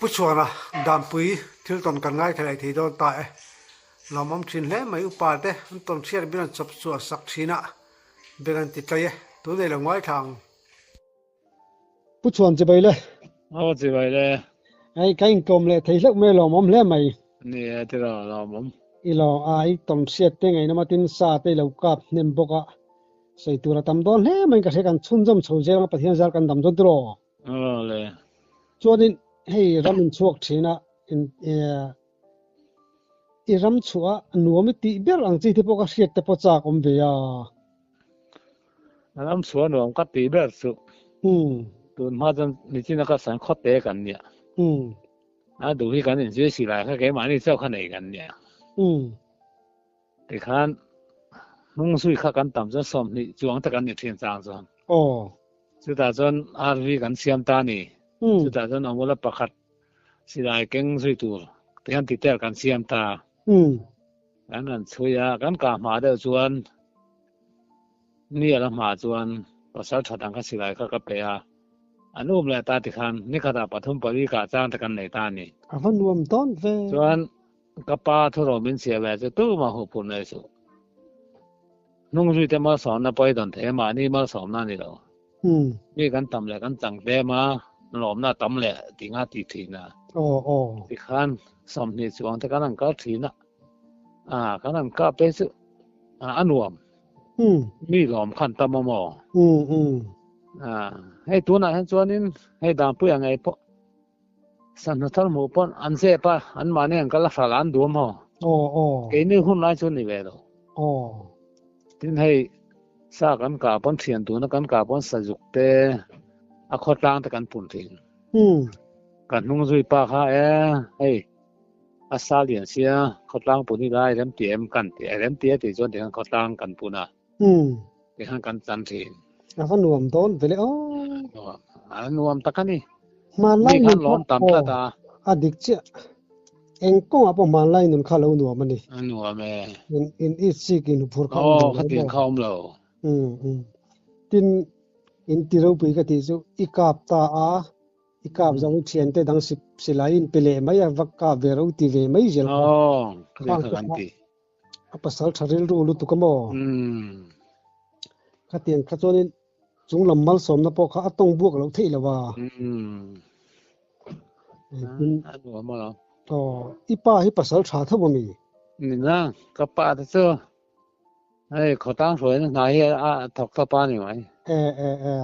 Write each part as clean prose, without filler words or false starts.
ผู้ชวนดามปุยที่ตอนกันง่ายขนาดที่โดนตายเรามั่มชินเล่ไม่อุปาเตะตอนเชียร์บินจับสัวสักชีนะเบกันติดใจตัวได้ลงไว้ทางผู้ชวนจะไปเลยจะไปเลยไอ้ไก่กลมเลยไทยเล็กไม่เรามั่มเล่ไม่นี่ที่เรามั่มอีเราไอ้ตอนเชียร์เต็งไงนะมาตินซาเตเรากับเนมบกะใส่ตัวเราทำโดนเล่ไม่ก็ใช้กันชุ่มจมชูเจ้าประเทศจากกันทำจนตัวเลยจวนนี้ให้รำมันชวกชีนะอีรำชัวหนูไม่ตีเบี้ยอังจีที่พวกเชียร์แต่พอจากอมเบียรำชัวหนูก็ตีเบี้ยสุตัวมาจนนี่ที่นักสังคตเตะกันเนี่ยดูที่กันเนี่ยช่วยสิไรเขาแกมานี่เจ้าขนาดกันเนี่ยแต่ขันมุ่งสู้ข้ากันต่ำจนสมนี่จวงตะกันเนี่ยเทียนจางจนสุดท้ายจนอาร์วีกันเสียมตานี่สุดท้ายจนเอาหมดละประคัดสิไรเก่งสุดตัวแต่ยันติดแต่กันเสียมตาอันนั้นช่วยกันกามาเดือจวนนี่ละมาจวนประสาทถังกันสิไรเขาก็เปียอันนู้นแหละตาติคันนี่ขนาดปฐมปริกาจ้างตะกันในตานี่ฟันรวมต้นเวจวนกับป้าทุรมินเสียแวจะตู้มาหุบปุ่นเลยสุนุ่งจุยแต่มาสอนนะไปตอนเทมานี่มาสอนนั่นนี่แล้วนี่กันตำแหละกันจังแต่มาหลอมหน้าตำแหละติงาติทีนะติคันสมนี่จวงแต่กันนั่นก็ทีนะกันนั่นก็เป็นสุอันวมมีหลอมคันตำมอให้ตัวน่ะให้จวนนี้ให้ตามเพื่อไงพอสันทัลหมู่ปอนอันเสปะอันมาเนี่ยก็ละฝรั่งดูมั้งเกนี่หุ่นหลายชนนี่เว้ยทีนี้ให้สากันกาปอนเทียนตัวนักกันกาปอนสจุกเตอคอตางตะกันปุ่นทิ้งกันนุ่งจุยปาค่ะให้อาซาเลียนเสียคอตางปุ่นนี่ได้เริ่มเตรียมกันเริ่มเตรียมที่จนถึงคอตางกันปุ่นน่ะที่หันกันจันทีฟันรวมต้นไปเลยรวมตะกันนี่มาไล่นุนล้อมตามตาอดิกเจเองก็ว่ามาไล่นุนข้าแล้วนัวมันนี่นัวแม่อินอีสิกินพูดเขาเขาติงเขามแล้วตินอินติรูปีกติสุอีกาบตาอีกาบจังเทียนเตดังสิลาอินเปเลไม่อยากวักกาเวรูติเวไม่เจลข้างกันติปัสสาวะชริลรูลุตุกมอข้าเตียงข้าโจนี่จงลำมัลสมนะพอข้าต้องบวกเราที่ละว่าอันหัวมาแล้วอีป้าให้ปัสสาวะชาเท่าบ่มีนี่นะกับป้าเจ้าให้เขาตั้งสวยนะนายถกตะป้านี่ไหม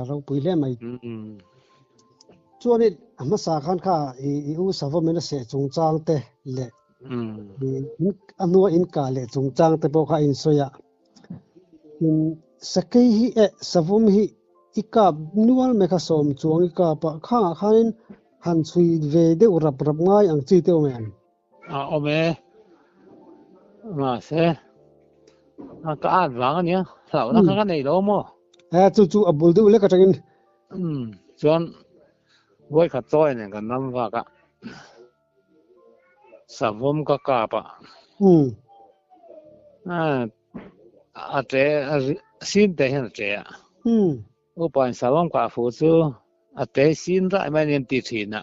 เราปุยเล่ไม่จวนนี้มาสาขันข้าอีอุสาวะมันเสจงจางเตะเละอันนัวอินกาเละจงจางเตะพอข้าอินสวยสกีฮีสาวมฮีอีกาบนัวเมฆสมจวงอีกาบข้าขันหันสุยเวเดอุรับง่ายอังจีเตอแมนโอเมมาเสก็อ่านวางอันเนี้ยสาวนักกันไหนล้อมจู่ๆอับบุลดูเล็กกระจินจวนไว้ขัดจ้อยเนี่ยกันน้ำว่ากะสาวมก็กาบอาเจสินเตะเจ้าอุปนิสัยว่าฟูซูอาเตสินได้ไม่เนียนติดหินะ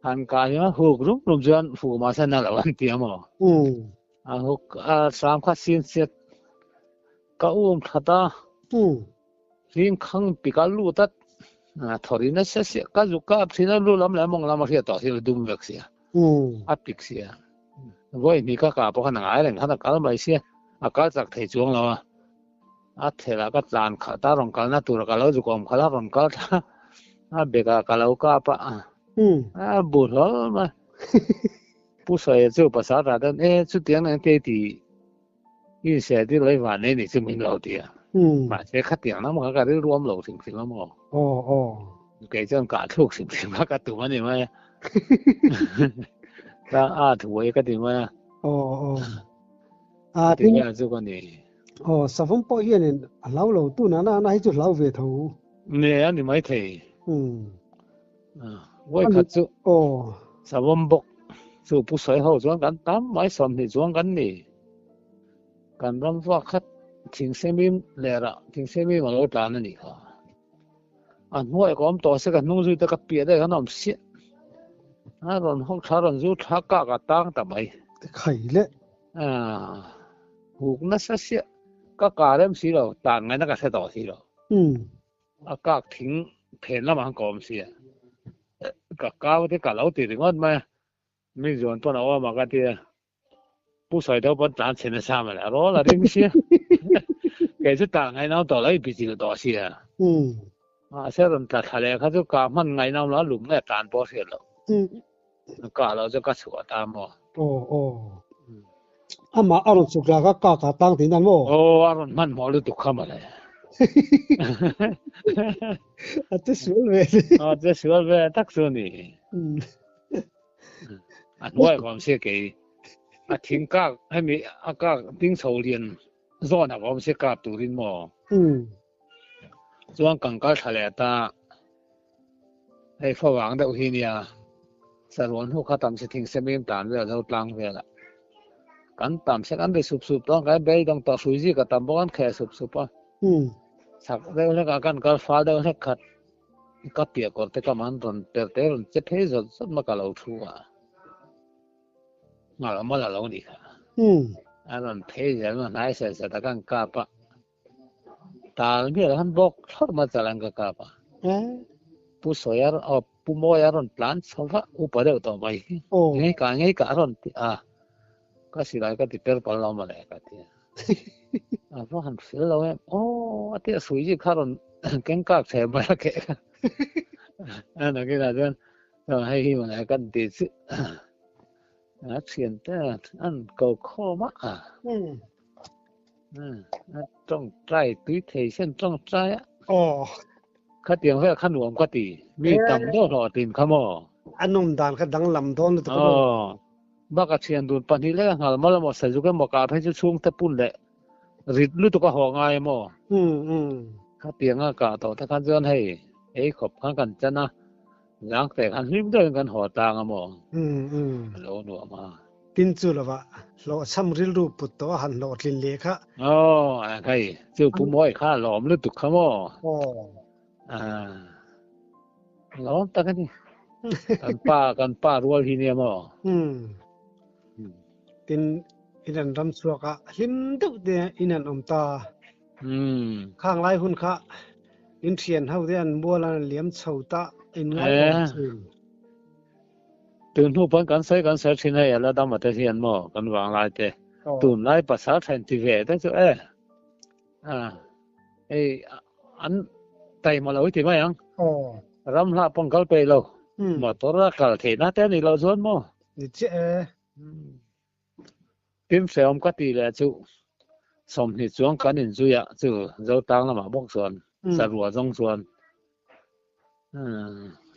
หันกายมาหูกรุบจวนฟูมาเส้นนั่นแหละวันเดียวมั้งหูสามขัดสินเสร็จก็ขัดสินขังปีกลูตัดทอรินัสเสียก็จุกสินลูลำแล้วมองลำมาเสียต่อที่ดุมเวกเสียปิกเสียว่านี่ก็กาพวกขนาดอะไรขนาดการไม่เสียก็จากเทจวงแล้วเทแล้วก็จานขาตารองกันนะตัวก็แล้วจุกอมขาตารองกันเบกก็แล้วก็ปะบุตรมาผู้ชายจะภาษาแต่ชุดเตียงนั่นเตติยิ่งเสียที่เลยว่านี่จะมีเราเดียมาเสียขัดเตียงนะมันก็ได้รวมเราสิ่งแล้วมั้งแกจะกาทุกสิ่งมาก็ตัวนี่มั้ยถ้าถวยก็ดีมั้ยที่นี่จุกันนี่สาวมปอยเนี่ยเราตู้นั้นให้จุดเราเวทเนี่ยอันนี้ไม่เทไว้ขัดจุสาวมบกสู่ผู้ชายเขาจวงกันตามไม่สมที่จวงกันนี่กันรำว่าขัดทิ้งเสมีเลระทิ้งเสมีมาโลดานนี่ค่ะอันหัวก็อมต่อสักนุ่งจุดตะกับเปียได้ขนมเสีย ron hok tharon zu thaka ka tang ta bai khai le huk na sa sia ka karem si lo tan ngai na ka se to si lo ka thing phen la ma kom sia ka te ka lo ti ngon ma mi zon to na wa ma ka ti pu sai do ban tan chen sa ma la ro la ring sia ke su ta ngai na to lai bi ji lo to sia se ron ta thale kha ju ka man ngai na la lum na tan po sia lo ka lo ju ka chua ta mo ama aron chukla ka tang tin nan mo aron man mo lu tu khama la ate sual ve tak su ni an wai kom se ke a thing ka hai mi a ka ting chou lian zona kom se ka tu rin mo chuan kang ka thale ta ai fawang da hi nia sarwan hu kha tam se thing se mem tan ve zo tlang ve la kan tam se kan de sup tong kai be dong to sui ji ka tam bon khe sup pa sak de le ka kan ka fa de le khat ka pia ko te ka man ron ter te ron che the zo sat ma ka lo thu a ma la lo ni kha aron the je ma nai se ta kan ka pa tal mi han bok thor ma chalang ka pa pu soyar pu moyar ron plan sova upare to bai ngai ka ron ka silai ka ti per pal lo ma le ka ti ro han fil lo ati sui ji kharon ken ka che ba ke ana ke da jan hai hi ma kan ti si chien ta an ko kho ma trong trai túi thầy sen trong trai khát tiếng với khát nuông quá tì mi tầm đó rồi tìm khăm anh nôm đàn khát đắng lầm đón được bác cái chuyện đồn pan hi lẽ hal mal mo sa ju cái mo ka phai chu chung te pun le rit lu to ka ho ngai mo khát tiếng ka to ta kan jon hei ei khop kan chana yang te kan him de kan ho tang mo lo nu ma tin chu lawa lo sam ril ru put to han lo tlin le kha kai chu pu moi kha lom lu tu kha mo lo ta kan ni kan pa rual hi ne mo tin inan ram suaka hlim deuh de inan omta khang lai hun kha in thian hau de an bolan liam chhota in ngaiตื่นหูปนกันใส่ชินให้แล้วดำมาแต่เฮียนหม้อกันวางลายเตตื่นไล่ภาษาไทยทีเวแต่จะอันไตมาแล้วที่ไม่ยังรำละปองกันไปเราหมดตัวละกัลเทน่าแต่นี่เราส่วนหม้อนี่เจ้ติมเสียมก็ตีแล้วจู่สมหิจวงกันอินจุยะจู่เราตั้งละมาบอกส่วนสรัวจงส่วน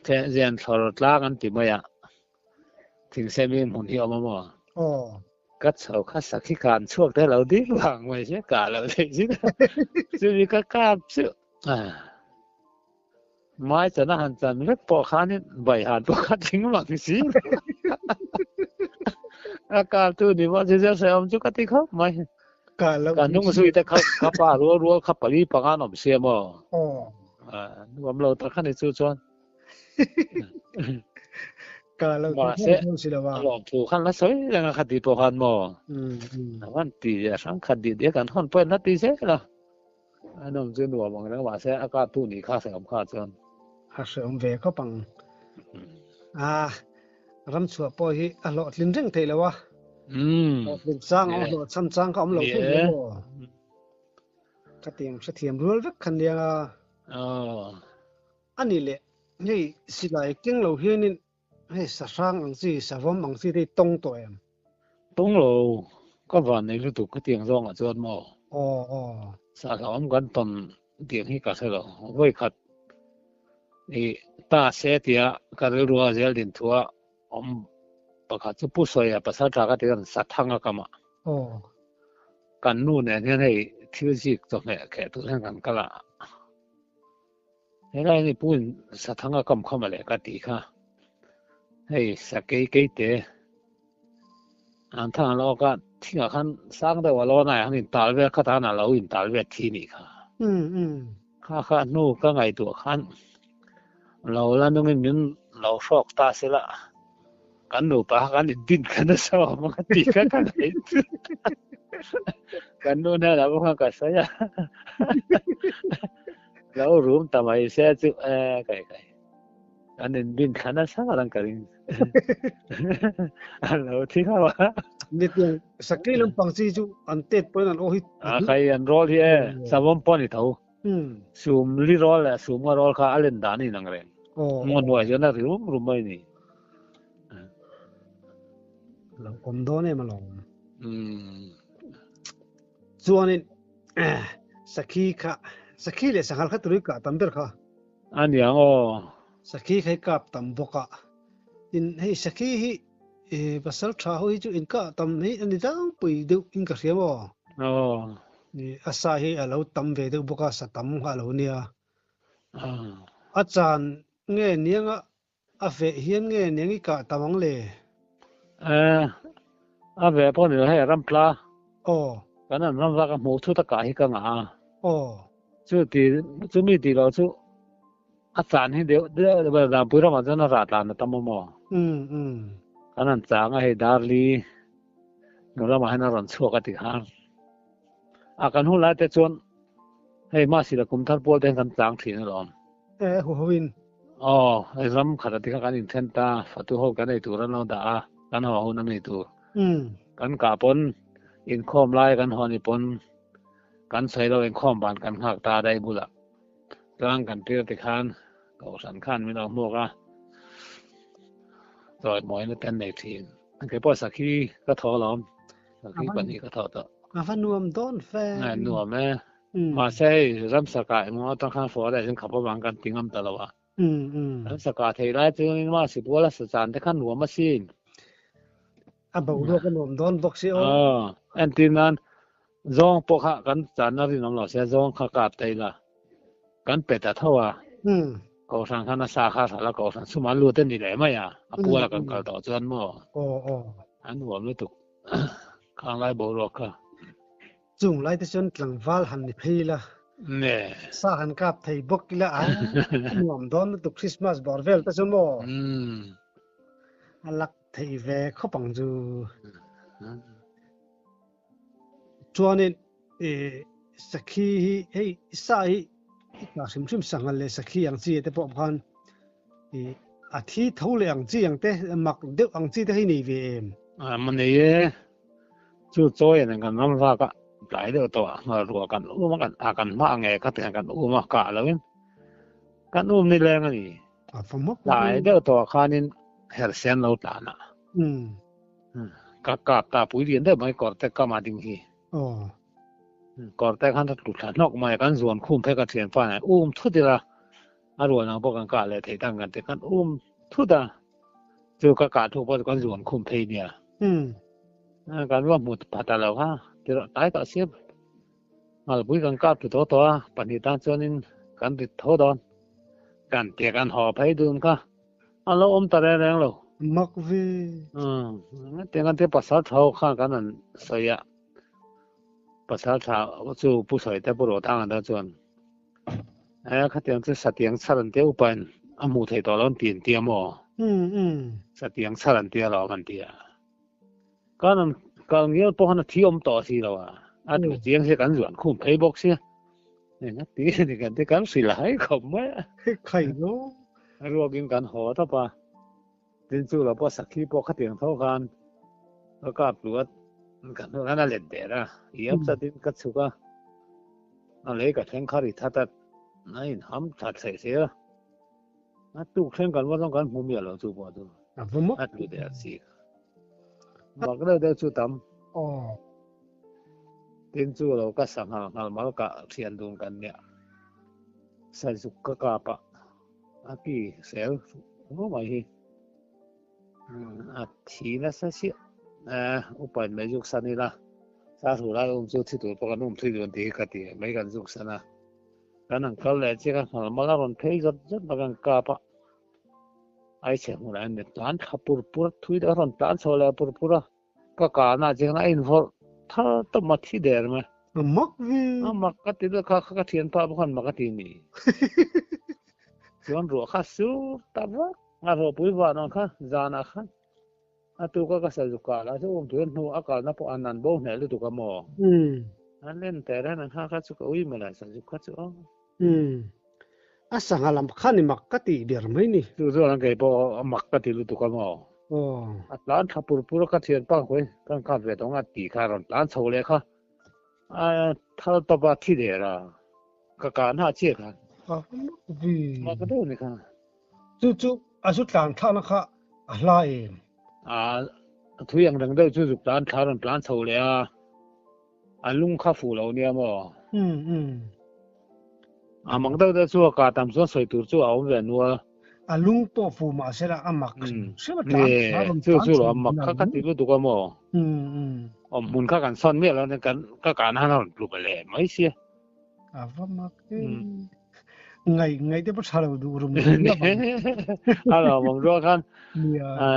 แค่เรียนสอดลากันที่ไม่ยังถึงเซมิมหุ่นที่เอามาหมอกัดเสาคัดสักที่การช่วงแต่เราดิ้นหลังไม่ใช่กาเราเลยสิซึ่งมีก็กล้าซึ่งไม้จะน่าหันจันเล็กปอขานี่ใบหันปอขาทิ้งหลังสิอากาศตัวนี้ว่าจะเสียมจุกติเขาไม่การนุ่งสุยแต่เขาป่ารัวเขาปลีปังอันอมเสียมว่าเราตะขันในสุจวนกาเราสิละว่าลองถูกคันละสวยยังคดีปอคันหมอวันตีจะสังคดีเดียวกันท่อนเปิ้นนาตีเสล่ะอันนั้นจึงว่าบางแล้วว่าเสอากาศตู้นี้ค่าเสริมค่าจนเสริมเวก็ปังรำชัวปอฮีอลอดลินเร่งเทแล้ววะลินจ้างเอาลอดซ้ำจ้างก็อำเราพูดเลยกระเตียงเสถียรรัวรักคันเดียวอันนี้แหละนี่สิไหลเก่งเราเฮียนี่ให้สร้างอังสิสาวมังสิได้ตรงตัวเองตรงเราก็วันในฤดูกระเตียงร้องอ่ะจนหมอสาขากันตอนเตียงให้กัดเราไว้ขัดนี่ตาเสียเตียกันรัวเจลดินทัวประกาศจะผู้สวยภาษาจากกันสัตว์ทางกันมากันนู่นเนี่ยให้ที่จิกตรงนี้แค่ตัวนั้นกันก็ละให้ได้นี่พูดสัตว์ทางกันเข้ามาเลยกันดีค่ะให้สักกี่เตะอันทางเราก็ที่อาคารสร้างได้ว่าเราไหนอันนี้ตาเวทคาถาหน้าเราอินตาเวทที่นี่ค่ะข้านู่ก็ไงตัวขันเราแล้วนึกไม่เหมือนเราชอบตาเสียละ กันหนูปะกันดินกันซะมันก็ติกันกันกันนู่นน่ะแล้วมันก็ซะแล้วรูมตะไมเสียจุไกลๆอันนั้นดินกันซะกันกันแล้วที่เขาว่านิดเดียวสักกี่ลำปังสิจุอันเต็ดปนอันโอหิใครอันรอที่สะวมปอนนี่เท่าซูมลิรอลซูมมารอลค่ะอันเล่นดานี่นังเรงงอนว่าจะน่ารู้มั้ยนี่เราอมโดนเนี่ยมาลองส่วนนี้สักกี่ค่ะสักกี่เลยสังหารขัดตุยกะตำเบิร์ค่ะอันยังอ๋อสักกี่ให้กับตำบกะอินให้สักกี่ภาษาชาวฮิจูอินกะตำให้อันนี้ต้องไปดูอินกะเสียบ่อ๋อนี่อาศัยให้เราตำเวดูบกะสัตำฮะเราเนี่ยอาจารย์เงี้ยเนี่ยงะอาเฟเฮียนเงี้ยเนี่ยงกะตำมังเลยอาเวพอนี่ให้รำปลาอ๋อกันนั้นรำปลากับหมูทุตะกะให้กังอ่ะอ๋อจุมีติเราจุอาจารย์ให้เดี๋ยวเวลาปุระมาจะน่ารักนะตำมออันนั้นจางให้ดาร์ลีนเรามาให้น่ารันชั่วกันติหารอากันหูหลายแต่จนให้มาศิลกุมทัดปวดแต่กันจางถีนั่นหรอหัววินอ๋อไอ้รำขัดติกันอินเทนตาฟัตุโฮกันไอ้ตัวเราด่ากันหัวหูนั่นไอ้ตัวกันกาปนอินคอมไล่กันหอนี่ปนกันใส่เราเองข้อมบานกันหักตาได้บุละกลางกันเตือติคานก็สันคันไม่ต้องมวกต่อยหมอยนั่นแต่ในทีนอันเคยป้อสักขี้ก็ทอล้อมสักขี้ปานนี้ก็ทอต่อฟันนวมต้นแฟนวมแม่มาใช้รำสกายมันต้องข้างฟอได้ฉันขับรถวางกันติงอำตะละวะรำสกายไทยได้จึงว่าสิบวัวละสจานแต่ขั้นหัวมาซีนบอกดูกันนวมต้นบอกสิอันที่นั้นจองปกกันจานนั้นน้องเราเสียจองขากาบไตละกันเป็ดแต่เท่าว่าก็สั่งคณะสาขาแล้วก็สั่งสมารู้เต้นนี่แหละมั้ยอ่ะปัวละกันก็ต่อจนมั่วอันหัวไม่ตกข้างไล่บ่รอกค่ะจุงไล่แต่จนกลางวาลหันนี่พี่ละแน่สาหันกับไทยบกละนวมดอนตุคริสต์มาสบอร์เวลแต่จนบ่อันลักไทยเวเขาปังจูจวนนี่สักขี้ให้สายก็ชิมสังกันเลยสักขี้อย่างจีแต่พอพันอาทิตย์เท่าเลยอย่างจีอย่างแต่มักเด็กอย่างจีแต่ให้นี่เวมมันนี่จู่โจ้ยนั่นกันน้ำฟ้าก็หลายเดือตัวมารัวกันมากันอากันมาไงก็เตือนกันมากะแล้วกันนี่แรงนี่หลายเดือตัวคานินเฮลเซนเราตานะกะปุ๋ยเรียนได้ไม่ก่อนแต่ก็มาดิ้งฮีก่อนแต่ขันตุดนอกมากันส่วนคุ้มเพกเทียนฟ้าน่ะทุดิละอารวนเอาพวกกันกะเลยไทตั้งกันแต่กันทุดะเจอกะทุพอกันส่วนคุ้มเพเนี่ยกันว่าหมดปะตะแล้วฮะเดี๋ยวตายก็เสียบมาปุ้ยกันกะตัวปณิตาจนินกันติดโทดอนกันเตียกันหอไปดูนค่ะอันแล้วตะแรงแล้วมักเวเตียกันเตภาษาเท่าข้างกันนั่นเสียภาษาชาวจู่ผู้สวยแต่บ่รู้ทางอันจวนเขาเตียงจะสเตียงสลันเตียวปันหมู่ไทยตอลอนตีนเตียมอสเตียงสลันเตียรอกันเตียก็นั่นก็เงี้ยพวกนั้นที่อมต่อสิแล้วอ่ะดูเตียงสิกันส่วนคุ้มไปบอกเสียเนี่ยตีนี่กันที่กันสิหลายขำมั้ยใครเนาะรัวกินกันหอตะปะดินจู่แล้วพอสักขี้พวกเขาเตียงเท่ากันแล้วก็ปลวดกันนั่นแหละเด้อเยี่ยมซะดินกัดสุกะอะไรก็แทงคาริทัดนั่นหำทัดใส่เสียตุกแทงกันว่าต้องการมุมเยอะแล้วจู่บ่ดูดูเด้อสิบอกเด้อจู่ตำดินจู่เราก็สังหารมาก็เทียนดูกันเนี่ยใส่สุกกะกะปะอากี้เสียบ่ไหวทีละซะเสียอุปนิยุกสันนี่ละสาธุละจุที่ตัวปกันที่ตัวดีกันดีไม่กันยุกสันนะกันนั่งเขาเลยที่กันมาแล้วมันเพย์จัดมากันกาปะไอ้เชี่ยมันเนี่ยตานขับปุรทุยได้รันตานโซเลปุระก็การน่าจะน่าอินฟอร์ถ้าต้องมาที่เดิมไหมมักวีมักก็ติดแล้วข้าเทียนป้าบุคคลมักก็ที่นี่ส่วนรัวข้าสู้ตาบอรัวปุยว่าน้องข้าจานาข้า tu ka sa ju ka la ju tu nu aka na po anan bo ne lu tu ka mo an len te ra na ka chu ka ui ma la sa ju ka chu asangalam khani makkati ber mai ni tu zo lan ke po makkati lu tu ka mo atlan thapur pur ka thian pa khoi kan ka ve dong a ti kha ron lan chho le kha tha to ba thi de ra ka ka na che kha ma ka do ni kha chu asu tlan tha na kha ala e thu yang dang de chu ju lan tha ron plan chho le lung kha fu lo ni mo mang do de chu ka tam so soi tur chu au ve nu lung to fu ma se la amak se ma tlan tha ron chu lo amak kha ka ti lu tu ka mo mun kha kan son me lo ne kan ka na ron lu ba le mai sia va mak ngày tiếp sau là đủ rồi alo mong ro kan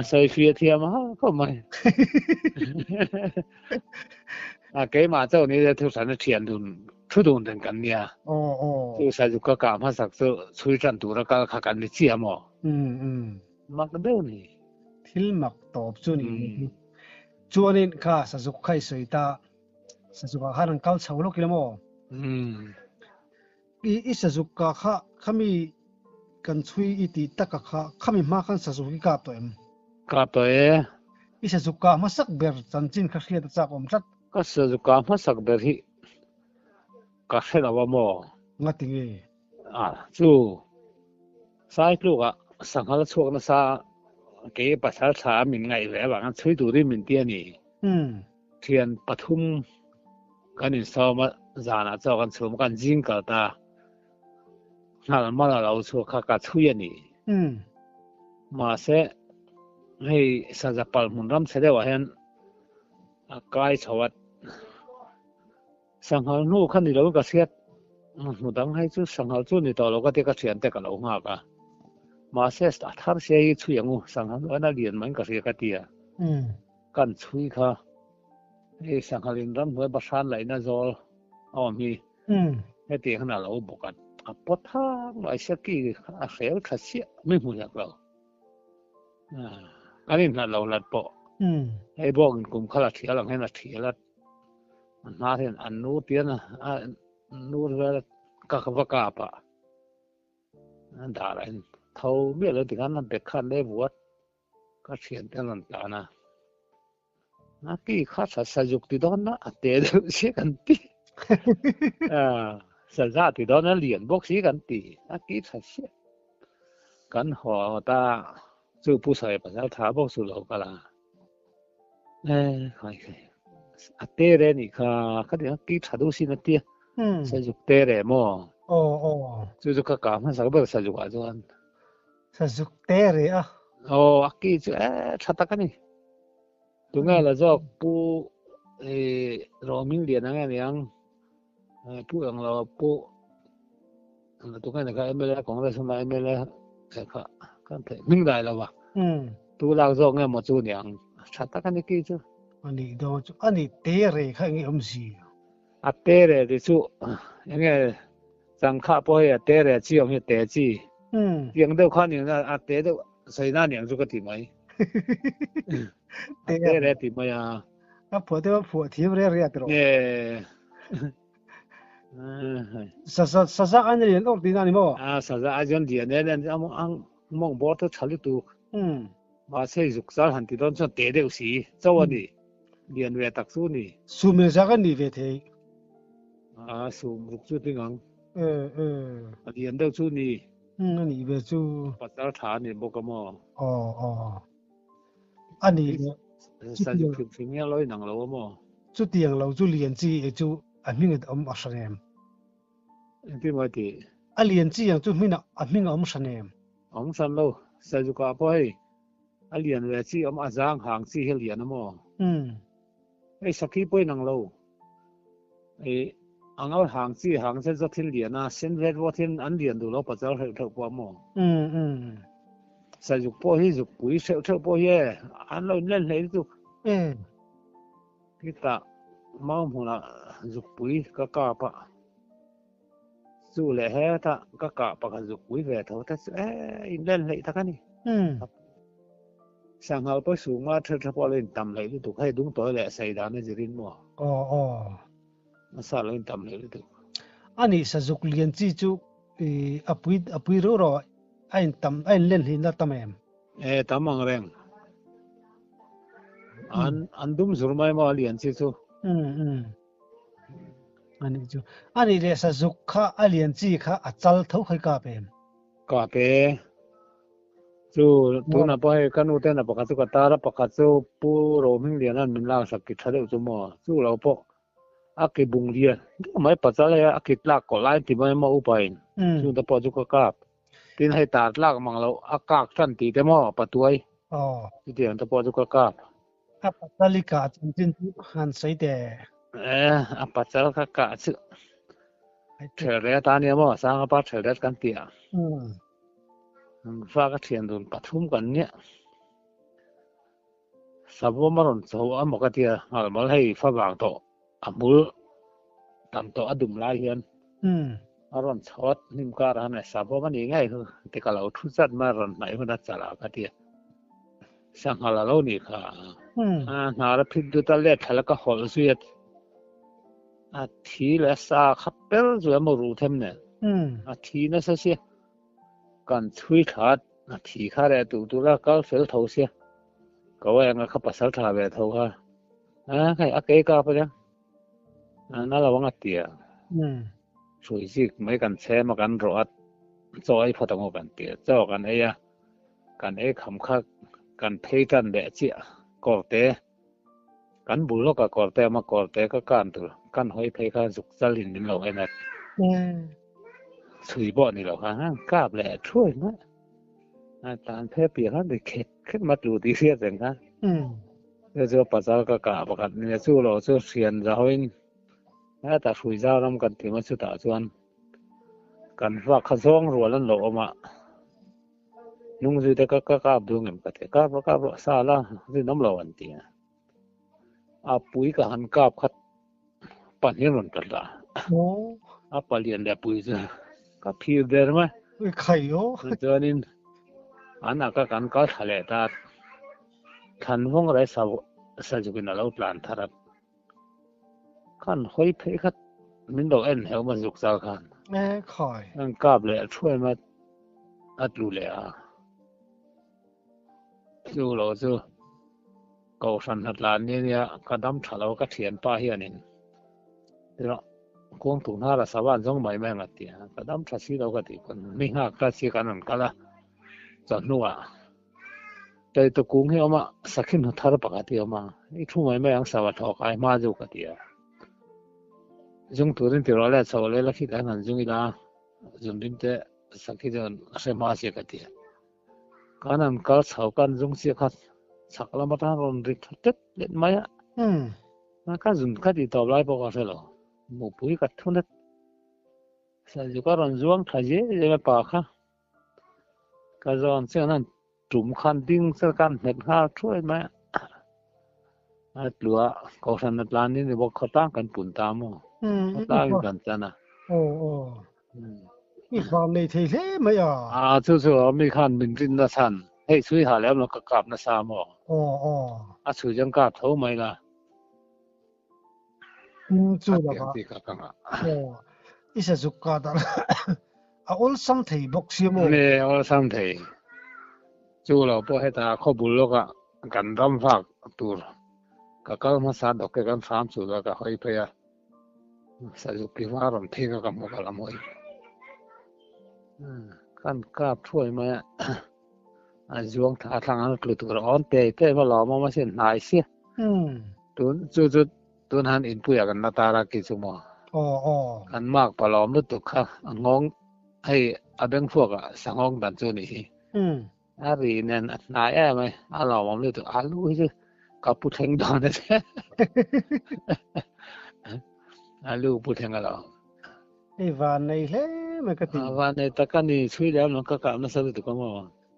sai phía thiam ha ko mai cái mà châu ni de thu san de thian dun thu dun den kan nia tu sa ju ka ma sak so chui chan tu ra ka kan ni chia mo mak de ni thil mak top chu ni chuanin kha sa ju khai soi ta sa ju ka han kal chho lo ki mo isa zuka kha khami kan chui iti taka kha khami ma khan sa zuki ka to isa zuka masak ber chanchin kha khia ta chak om chat ka sa zuka masak ber hi ka khela wa mo ngati nge chu sai lu ga sanghal chuak na sa ke pasal tha min ngai ve ba ngan chui tu ri min tia ni thian pathum kanin sawma zana chaw kan chum kan jing ka ta na ma la lo chu kha ka chui ani ma se hei sa ja pal mun ram se de wa hen kai chawat sanghal nu khan ni lo ka siat mu dang hai chu sanghal chu ni to lo ka te ka thian te ka lo nga ka ma se sta thar se yi chu yangu sanghal ana lian man ka ria ka tia kan chui kha ei sanghalin ram hoi ba san lai na zol mi he ti khana lo bokat potha lai saki a khel khasia me mu yak lo ani na lo lat po ei bong kum khala thia lang hena thia lat na hen an nu tian nu ra ka ka ka pa an da rai thau me lo ti kan be khan le buat ka thian te lan ta na ki kha sa juk ti don na ate de si kan ti sa za ti don na lian bok si kan ti ki sa si kan ho ta chu pu sai pa sa tha bok su lo ka la khai ate re ni kha di ki tha du si na ti sa juk te re mo chu ka ka ma sa ba sa juk a jo an sa juk te re ki chu tha ta ka ni tu nga la zo pu ro min lian nga niang pu ang lo pu tu nga ka mele kong la sma mele ka kan the ming dai la wa tu la zo nga mo chu niang cha ta ka ni ki chu ani do chu ani te re kha ngi om si a te re de chu nga sang kha po ya te re chi om te chi yang de kha ni na a te de sai na niang chu ka ti mai te re ti ma ya po te po ti re re tro sa an lian ok ti na ni mo sa a jon lian ne ne ang mong bo to chali tu ma se juk sal han ti don cho te de si cho ni lian we tak su ni su me sa kan ni ve the su ruk chu ti ngang lian de chu ni ni ve chu pa ta tha ni bo ka mo ani sa ju phim ya loi nang lo mo chu tiang lo chu lian chi e chu a ming om asrem ti ma ti a lian chi yang chu mina a ming om sanem om san lo sa ju ka po hei a lian we chi om a jang hang chi he lian mo ei sakhi poi nang lo ei angal hang chi hang se zo thil lian a sen ve wo thin an lian du lo pa chal he thau po mo sa juk po hi juk pui se thau po ye an lo len le tu kita mau huna juk pui ka pa chu le he ta ka pa ka juk pui ve tho ta in len le ta ka ni sang hal pa su ma thar thar pa len tam lai lu tu hai dung to le sai da na jirin mo ma sa len tam lai lu tu ani sa juk lian chi chu apui ro ain tam ain len hin la tamem tamang reng an dum zurmai ma lian chi chu ani le sa juk kha alian chi kha achal tho khai ka pe chu tu na pa he kanu te na pa ka chu ka ta ra pa ka chu pu ro ming lian an min la sak ki thale chu mo chu lo po a ke bung lian mai pa cha le a ki tlak ko lai ti mai ma u pain chu ta po chu ka kap tin hai ta tlak mang lo a kak san ti te mo pa tuai ti tiang ta po chu ka kap a pa talika chin han sai de a pa cha ka ka chu thre ta ne mo sang pa thre kan ti a fa ka thian dun pathum kan ne sabo maron cho am ka tia al mal hei fa wang to amul tam to adum lai hian aron chot nim ka ran na sabo man ni ngai hu te ka lo thu chat ma ron nai hu na chala ka tia sang hala lo ni kha na ra phit du ta le thala ka hol suet a thi la sa khapel zu mo ru them ne a thi na sa sia kan chui that na thi kha re tu la ka fel tho sia ko wa nga kha pasal tha ve tho ha kai a ke ka pa ja na la wang atia chui sik mai kan che ma kan ro at choi phatang kan tia cho kan e ya kan e kham kha kan phei tan de chi ko te kan bu lo ka ko te ma ko te ka kan tu kan hoi phei kha juk chalin din lo ai na chui bo ni lo ha kap le thui na tan phe pi ha de khet ma tu ti sia zen ha zo pa za ka ba kan ne chu lo chu sian za hoin na ta chui za ram kan ti ma chu ta chuan kan fa kha zong ro lan lo ma nung zu de ka bu ngem ka te ka sa la zi nam lo an ti a pui ka han kap khat pan hin ron ka da a pa lian da pui za ka phi der ma khai yo chuanin ana ka kan ka thale ta than hong rai sa ju kin lo plan tharap kan hoi phei khat min do en heu ma juk sa khan khai an kap le thoi ma atlu le a chu lo chu ko san hat lan ni ya ka dam thalo ka thian pa hianin ro kong tu na la sawan jong mai mai ngatia ka dam tha si lo ka ti kon mi ha ka si kan an kala cha nuwa te to kung he ma sakhin thar pa ka ti ma I thu mai mai ang sawa tho kai ma ju ka ti jung turin ti ro la chaw le la khi da nan jung ila jum dim te sakhi jon se ma se ka ti kanan kal chaw kan jung si kha sakla ma ta ron ri tet let mai na ka jun ka ti to lai po ka se lo mu pui ka thunet sa ju ka ron zuang tha je je pa kha ka zon se nan tum khan ding se kan het ha thui ma atlua ko san na plan ni bo khata kan pun ta mo ta kan chana I van nei thei le ma ya chu mi khan min rin na san hei chui ha le no ka kap na sa mo a chu jang ka tho mai la chu la ba isa zukka da a ol sam thei bok si mo ne ol sam thei chu lo po he ta kho bul lo ka kan ram phak tur ka kal ma sa dok ke kan sam chu la ka hoi phe ya sa ju ki wa ron the ka mo ka la moi kan kap thui ma a juang tha thang an tlu tur on te ma lo ma sen nai sia tun chu tun han in pu ya kan na ta ra ki chu mo kan mak pa lom lu tu kha ngong ai a beng phok a sangong dan chu ni a ri nen nai a mai a lo mom lu tu a lu hi ka pu theng dan de a lu pu theng a lo ei van nei le ma ka ti van nei ta kan ni chui le no ka ka na sa tu ka mo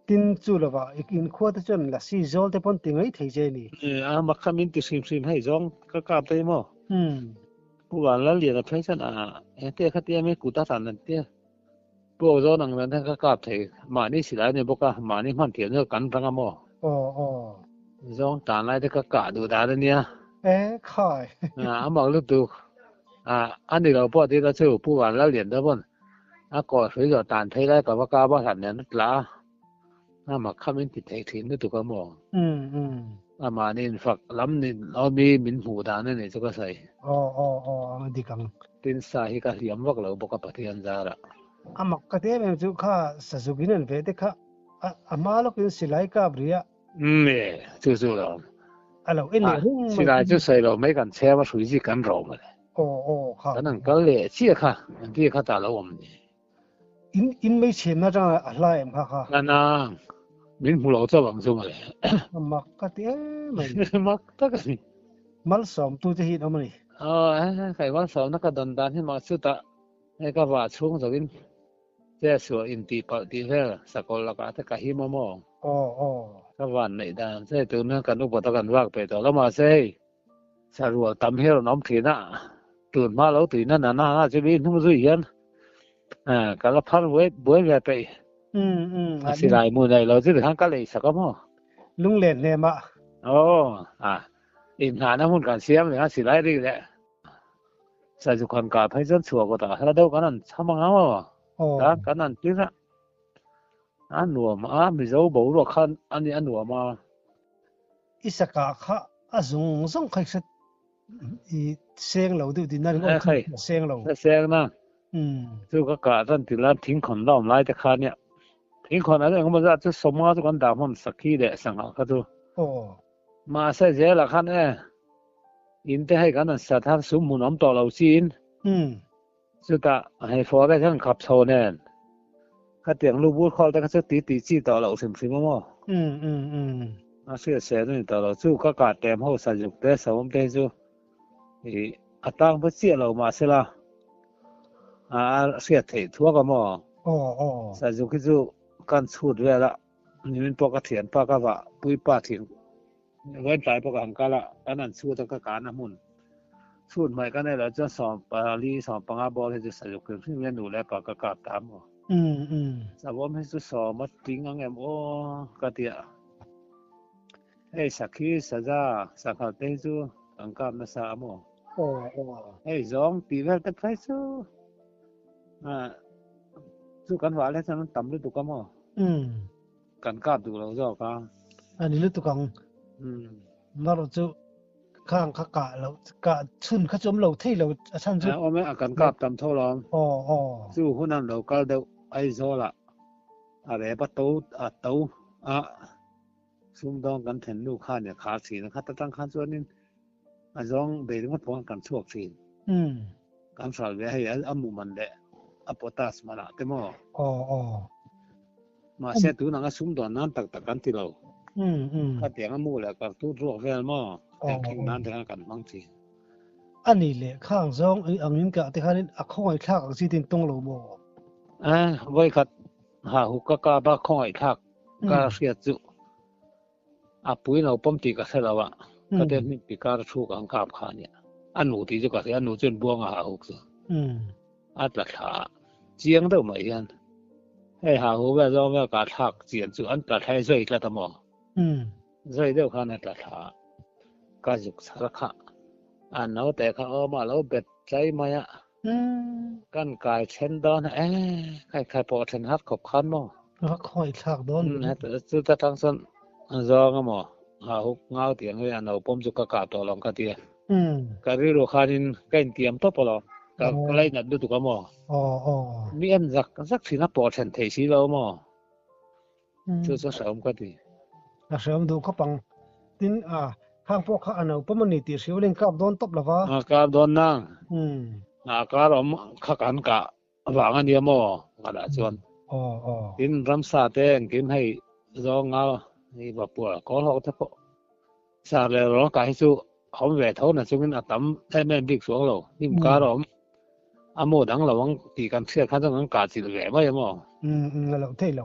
tin chu la ba in kho ta chon la si zol te pon ti ngai thei je ni a ma khamin ti sim hai jong ka ka te mo pu wa la lia la phai chan a te kha te me ku ta san nan te po zo nang nan ka ka thei ma ni si la ne bo ka ma ni man ti ne kan tang mo อ๋อซองตาไล่ตะกะกะดูดาเนี่ยค่อยบอกลูกดูอันนี้เราพอที่เราซื้อผู้ว่าแล้วเหรียญเด้อบ่นก็ซื้อจอตานไทยได้ก็ว่ากาบ่ทันเนี่ยนักลามาคำเป็นติดไอ้ถิ่นตุกะหมอมานี่ฝักลำนี่เรามีมินหูดานนี่จะก็ใส่มันดีกังตินสาหิกะเหลี่ยมวักเราบ่กะปะเทียนจาระมักกะเตแม่จุค่าสะสุกินันเวเตคะมาลกินสิไลกาบริยะสู้ๆแล้วalors eneสิไลจะใส่เราไม่กันแช่ว่าสุยสิกันเรามาค่ะนั่นก็เลยเชี่ยค่ะที่เขาตาเราinไม่เชมนะจังอะไรค่ะนั่นน่ะมินหูเราจะบังซุมาเลยมักกะเตไม่มักตะกันมัลสอมตูจะหินเอามานี่ใครว่าสอมนักดันดานให้มาสุดตะให้ก็ว่าช่วงจะกินเจ้าสัวอินตีปฏิเสธสกลละกะตะกะหิมมก็วันในดานใช่ตัวนั้นกันอุปตะกันวากไปต่อแล้วมาใช่สรัวตำให้เราน้อมถีนะตื่นมาแล้วตื่นนั่นน่ะจะมีทุ่มซุยยันกะละพันเว้ยบ่อยไปสิหลายมื้อใดเราสิทางกะเลยสักบ่ลุงเล่นเนี่ยมาอินหาน้ำหุ่นกันเสียมเลยสิหลายดีแหละใส่สุขันกาให้จนสัวก็ตาแล้วเดากันนั้นทำงานกันนั้นจริงละอันหนัวมาไม่รู้บ่รู้คันอันนี้อันหนัวมาอิสกะค่ะซงใครสักเสียงเราดูดินั่นก็เสียงเราเสียงนะสู้ก็กะท่านติละทิ้งคนล้อมไล่แต่คันเนี่ยทิ้งคนอะไรก็มันจะสมมาทุกคนด่ามันสักทีเดะสังหารเขาดูมาใส่เจละคันอินเตให้กันนั้นสถานสมมุติน้ำต่อเราจีนสุดท้ายให้ฟอได้ทั้งขับโซแน่นเขาเตียงลูกบูดคอแต่ก็จะตีจี้ต่อเราสิมมั้งเสียเสียนี่ต่อเราสู้ก็กาดแต้มเขาสัญญุแต่สมเด็จจู่อัตราเพื่อเสียเรามาเสียละเสียเถิดทั่วก็มั้งสัญญุคือจู่การสูดเวลานี่มันปกติปากว่าปุยป้าถิ่นเว้นสายประกันกะละอันนั้นสู้ตะกะกานะมุนสูดใหม่ก็ได้แล้วจะสอบปาลีสอบปังอาบอให้จะสรุปคือเรียนรู้แล้วก็กะกะตามสาวให้สุสอบมาติงอังแอมโอกะเตียสักคีสะจาสักเขาเตจูอังกามนะสามจองปีเวลตะไคซูสู้กันว่าแล้วฉะนั้นต่ำฤดูกะมกันกาบดูเราเจ้ากะอันนี้ฤดูกาลมาเราจะข้างขะกะเรากะชุนขจมเราที่เราชั้นจุเอาไม่อาการกาบตำโทรองสู้หุ่นนั้นเราก็เดาไอโซละอะไรประตูตู้ซุ่มดองกันเห็นลูกค้าเนี่ยขาสีนะครับตั้งคันส่วนนี้ร้องเบรมันพองกันช่วงสีการสาวไว้ให้อามุมันเดะอโปตัสมาละเต็มมาเสียตัวนั้นก็ซุ่มดอนนั้นตักกันที่เราก็เตียงมูแล้วก็ตู้รวกเวลมาแต่ทิ้งนั้นถึงกันบางทีอันนี้แหละข้างซองอันนี้ก็ที่เขาเนี่ยข้อยทักสิตินตรงโลโมไว้คัดหาหุกกะบะข้อยทักก็เสียจุปุ้ยเราป้อมตีก็ใช่แล้วอ่ะก็เดินมีปีการชูกังกาบขาเนี่ยอันหนูที่จะก็อันหนูจนบวงหาหุกซะอัดละถาเจียงเด้อไม่ยันให้หาหุกว่าเราว่ากะทักเจียนจุอันตะไทใส่ละตะหมอใส่เด้อคันตะถาก็ยุกสารคะอันเนาแต่เขาเอามาแล้วเบ็ดใจมาอ่ะกันกายเช่นดอนใครๆพอเช่นฮัดขบคันบ่ค่อยทักดอนแต่สุดทางซั่นจองหมอหาหุกเงาเตียงเลยอันเอาป้อมจุกกะตอลองกะเตียก็ริโรคานินใกล้เตรียมตอปลอก็เลยนัดดูตุกะหมอมีอันสักสินะปอเช่นเทสิแล้วหมอชื่อจะสมก็ดีเสริมดูเขาปังตินข้างพวกเขาอันเอาปมันนี่ติสิวเล่นกาบโดนตบแล้วก็กาบโดนนั่งการอมขักันกะวางอันเดียวหมอกระดาษชวนกินรำซาแตงกินให้รองเงานี่บ่ปัวขอเฮาทะพอซาแล้วร้องกายสู้เขาแหวเท่านั้นซึ่งมันตำได้แม่นบิ๊กสวงเรานี่มการอมโมดังระวังตีกันเชื่อคันต้องกาสิแหวบ่หมอเราเท่เรา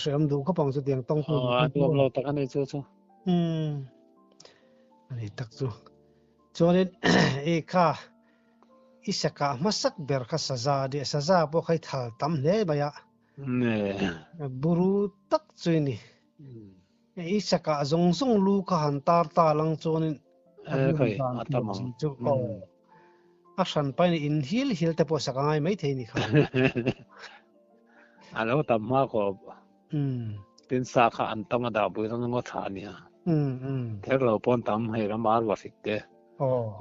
เสริมดูเขาปังสุดอย่างต้องตัวเราตะกันได้สู้อันนี้ตักสู้จนค่ะอิสกะมาสักเบรคสะซาดิสะซาบ่ใครถาตำเลยบ่ยะ ne buru tak chui ni e saka zong zong lu ka han tar ta lang chonin kai atama chu ko asan pai ni in hil te po saka ngai mai thei ni kha alo tamma ko tin sa kha an tama da bu sang ngo tha ni the lo pon tam hai ra mar wa sik te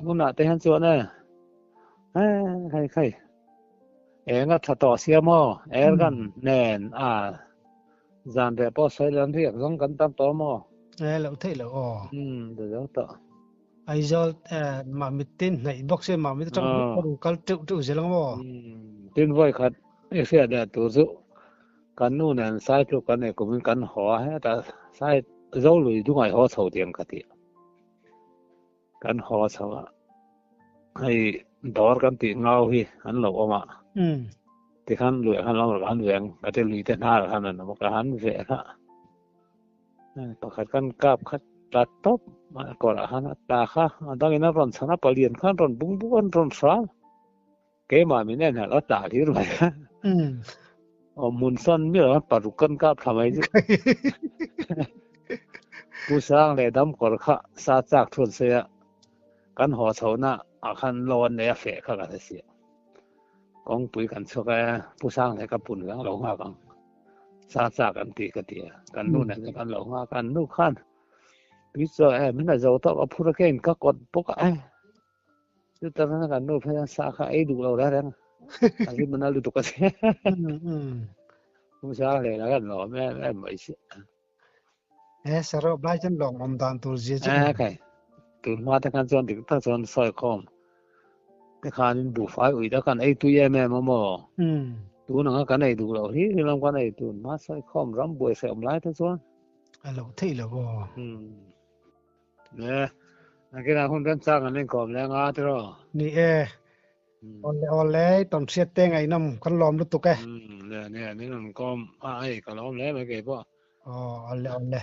nguna te han chu na kai nga tha to sia mo gan nen zan de po sai lan riak zong kan tam to mo lo thei lo de lo to ai zol ma mitin nei box se ma mit chang ko kal tu zelang mo tin voi khat e sia da tu zu kan nu nan sai tu kan e ko min kan ho ha ta sai zo lui du ngai ho chou tiang ka ti kan ho chawa ai dor kan ti ngau hi an lo ma ti khan lui khan lo kan weng ka te lui te na khan na mo ka han ve kha pakhat kan kap khat ta top ma ko ra han ta kha dang ina ron chana palian khan ron bung bun ron sa ke ma mi ne na lo ta thi ro kha mun son mi ra paru kan kap thamai ji pu sang le dam kor kha sa chak thun se kan ho chona a khan lon ne fe kha ka se kong pui kan choka pu sang le ka pun gang lo nga kang sa chak kan ti ka ti kan nu ne kan lo nga kan nu khan pi so mi na zo to ka phura ken ka kot pok ai tu ta na kan nu pha sa kha ai du lo ra ren ai man lu to ka se pu sang le la kan lo me mai si sa ro bai chen long om dan tur je che kai tu ma ta kan chon dik ta chon soi khom cái khan bu phai ui da kan ai tu ye me mo tu na kan ai du lo hi lam kan ai tu ma sai khom ram boi se om lai ta chuan lo thei lo bo ne na ke na hon kan chang an len kom le nga tro ni ole ton siat te ngai nam kan lom lu tu ke ne ni nam kom ai ka lom le me ke bo ole